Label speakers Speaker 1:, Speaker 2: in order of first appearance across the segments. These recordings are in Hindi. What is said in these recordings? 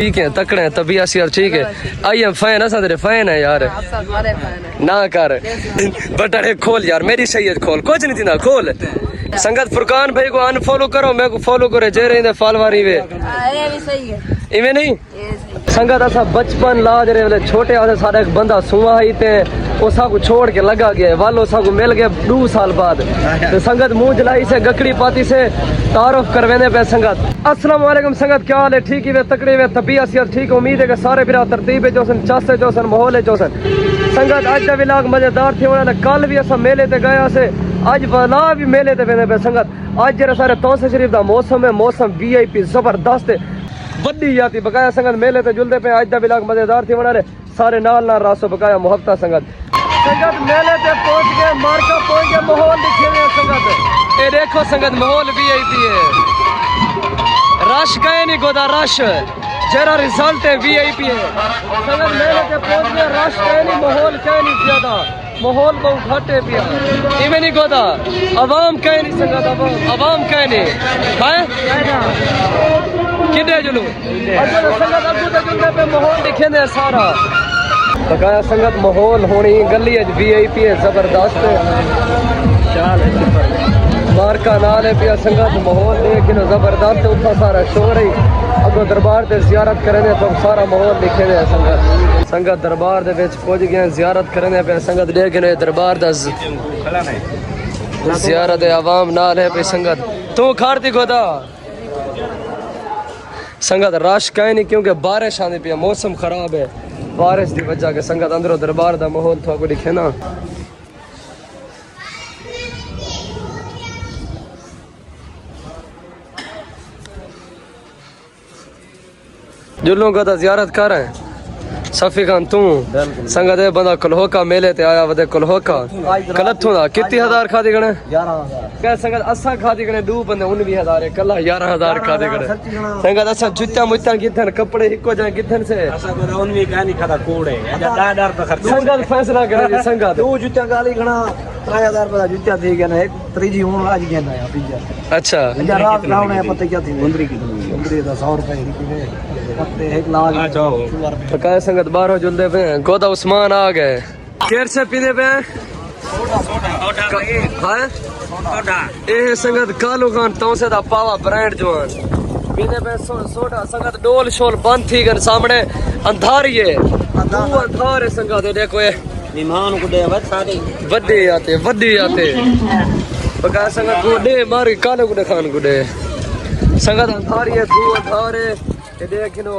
Speaker 1: ठीक है तकड़े हैं तभी यार ठीक है आई एम फैन ऐसा तेरे फैन है यार ना कर बटन खोल यार मेरी सही खोल कुछ नहीं थी ना खोल संगत फुरकान भाई को अनफॉलो करो मैं को फॉलो करे जे रही फॉलोवर वे इवें नहीं संगत असा बचपन लाज रे वाले छोटे वाले सारे एक बंदा सुआ ही ते ओसा को छोड़ के लगा गया वालो सा को मिल गया 2 साल बाद तो संगत मुंह जलाई से गकड़ी पाती से तारुफ करवेने पे संगत अस्सलाम वालेकुम संगत क्या हाल है ठीक ही वे तकड़े वे तबीयत ठीक उम्मीद है कि सारे बिरा तरतीब है जोसन चासे जोसन माहौल है जोसन संगत आज का व्लॉग मजेदार थी उन्होंने कल भी असा मेले ते गया से आज वाला भी मेले ते वेने पे संगत आज जरा सारे तौसे शरीफ दा मौसम है मौसम वीआईपी जबरदस्त है बड़ी जाती बकाया संगत मेले ते जुलदे पे आज दा व्लॉग मजेदार थी उन्होंने सारे नाल रासो बकाया मोहब्बत संगत मेले ते पहुंच गए मार्का पहुंच गए माहौल दिखे हुए संगत ये देखो संगत माहौल वीआईपी है रश कहे नहीं गोदा रश जरा रिजल्ट है वीआईपी है संगत मेले ते पहुंच गए रश कहे नहीं माहौल कहे नहीं ज्यादा माहौल बहुत घट है पिया इवें नहीं गोदा अवाम कहे नहीं संगत अवाम कहे नहीं है किधे जुलू संगत अगू ते जुलदे पे माहौल दिखे ने सारा बकाया संगत माहौल होनी गली वीआईपी है जबरदस्त शाल है मार्का नाल है पिया संगत माहौल देख जबरदस्त उठा सारा शोर है अगो दरबार से जियारत करने तो सारा माहौल दिखे ने संगत दरबार दे विच पहुंच गए जियारत करने पे संगत देख ने दरबार दा जियारत आवाम नाल है पे संगत तू खारती गोदा संगत रश कहीं नहीं क्योंकि बारिश आने पे मौसम खराब है बारिश की वजह के संगत अंदरों दरबार दा माहौल थोड़ा दिखे ना जुल्लों का जियारत कर रहे हैं सफी खान तू संगत है बंदा कलहोका मेले ते आया वदे कलहोका कलथों दा कितनी हजार खादी गणे 11000 क्या संगत असा खादी गणे 2 बंदे 19000 कल्ला 11000 खादी गणे संगत असा जुत्ता मुत्ता किथन कपड़े इको जाए किथन से असा को 19 का नहीं खाता कोड़े 10000 रुपए खर्च संगत फैसला करे संगत दो जुत्ता गाली गणा 3000 रुपए जुत्ता दे गया ना एक त्रीजी हूं आज गया ना पिज्जा अच्छा रात रावणे पता क्या थी उंदरी दा 100 रुपए बकाया संगत बारह जुलदे पे गोदा उस्मान आ गए केर से पीने पे संगत कालू खान तौसे दा पावा ब्रांड जवान पीने पे सोडा संगत डोल शोल बंद थी गन सामने अंधारी है अंधार है संगत देखो ये मेहमान को दे वड्डे आते बकाया संगत गोडे मार कालू को खान को दे संगत अंधारी है तू अंधार है ये देखिनो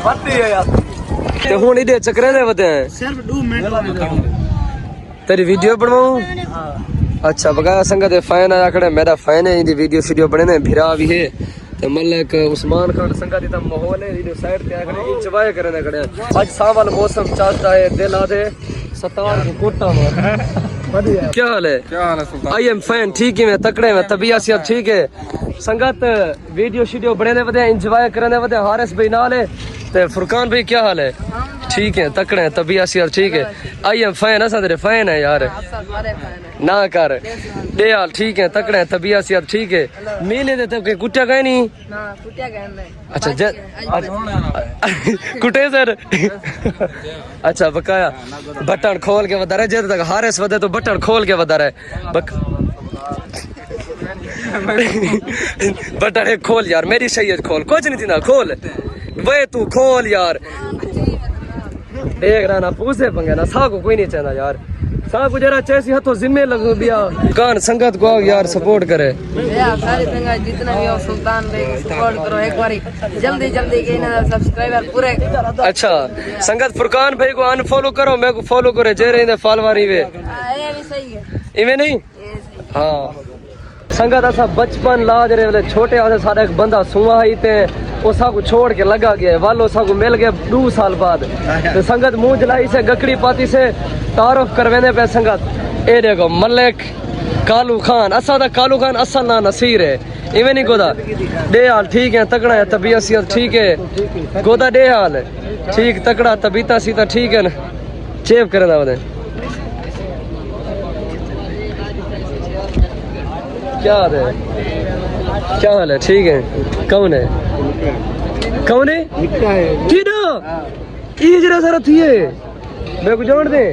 Speaker 1: बत्ती है यार ते हुन इदे चक्रे दे वते सिर्फ 2 मिनट तेरी वीडियो बनवाऊं अच्छा बगाया संगत फैन आया खड़े मेरा फैन है इंदी वीडियो बने ने भिरा भी है ते मलिक उस्मान खान संगत इदा माहौल है इदे साइड पे खड़े इंजॉय करने खड़े आज सावल मौसम चलता है दिल आदे सतार को कोटा में क्या हाल है आई एम फैन ठीक है मैं तकड़े में तबीयत सब ठीक है संगत वीडियो बने वधे इंजॉय करने वधे हारिस भाई नाल है ते फुरकान भाई क्या हाल है ठीक है तकड़े हैं तबीयत यार ठीक है आई एम फैन ऐसा तेरे फैन है यार ना कर दे हाल ठीक है तकड़े हैं तबीयत यार ठीक है मेले दे तक कुटिया गए नहीं ना कुटिया गए नहीं अच्छा कुटे सर अच्छा बकाया बटन खोल के बता रहे जब तक हारिस वधे तो बटन खोल के बता रहे बटन खोल यार मेरी सही खोल कुछ नहीं थी ना खोल वे तू खोल यार देख रहा ना पूछे पंगे ना सा को कोई नहीं चाहता यार सा को जरा चैसी हथों जिम्मे लगो बिया कान संगत को यार सपोर्ट करे यार सारी संगत जितना भी हो सुल्तान भाई सपोर्ट करो एक बारी जल्दी के ना सब्सक्राइबर पूरे अच्छा संगत फुरकान भाई को अनफॉलो करो मैं को फॉलो करे जे रही फॉलोवर ही वे ये भी सही है इवें नहीं हां संगत असा बचपन लाज रे वाले छोटे वाले सारे एक बंदा सुआ ही ते ओसा को छोड़ के लगा गया वालो सा को मिल गया 2 साल बाद तो संगत मुंह जलाई से गकड़ी पाती से तारुफ करवेने पे संगत ए देखो मलिक कालू खान असा दा कालू खान असल ना नसीर है इवें नहीं गोदा दे हाल ठीक है तकड़ा है तबीयत ठीक है गोदा दे हाल ठीक तकड़ा तबीयत सीता ठीक है ना चेप करना वदे क्या हाल है ठीक है कौन है कौन है किधर ये जरा सारा थी मैं को जान दे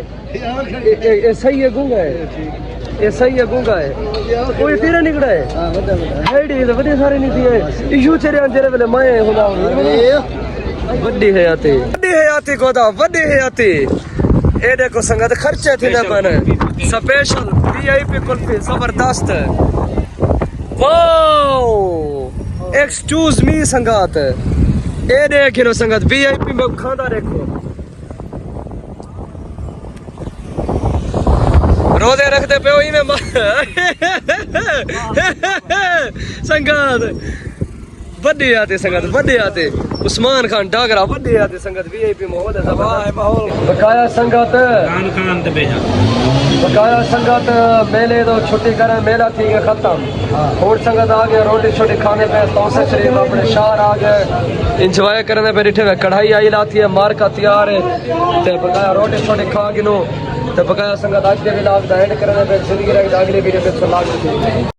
Speaker 1: ये सही है गूंगा है ये सही है गूंगा है वो ये तेरा निकला है हेडी तो बड़े सारे नहीं थी यू चेरे अंजरे वाले मैं होगा बड़ी है आती गोदा बड़ी है आती ए देखो संगत खर्चे थे ना बने स्पेशल वीआईपी कुल्फी जबरदस्त वाओ एक्सक्यूज मी संगत ए देखो संगत वीआईपी में खाना देखो रोजे रखते पे वही में संगत बड़े आते संगत बड़े आते उस्मान खान डागरा बड़े आते संगत वीआईपी माहौल है बकाया संगत बकाया संगत मेले तो छुट्टी करे मेला थी गया खत्म और संगत आ गया रोटी छोटी खाने पे तौसे शरीफ अपने शार आ गए इंजॉय करने पे बैठे हुए कढ़ाई आई लाती है मार का तैयार है ते बकाया रोटी छोटी खा गिनो ते बकाया संगत आज के भी लाग एंड करने पे जिंदगी रह अगले वीडियो पे लाग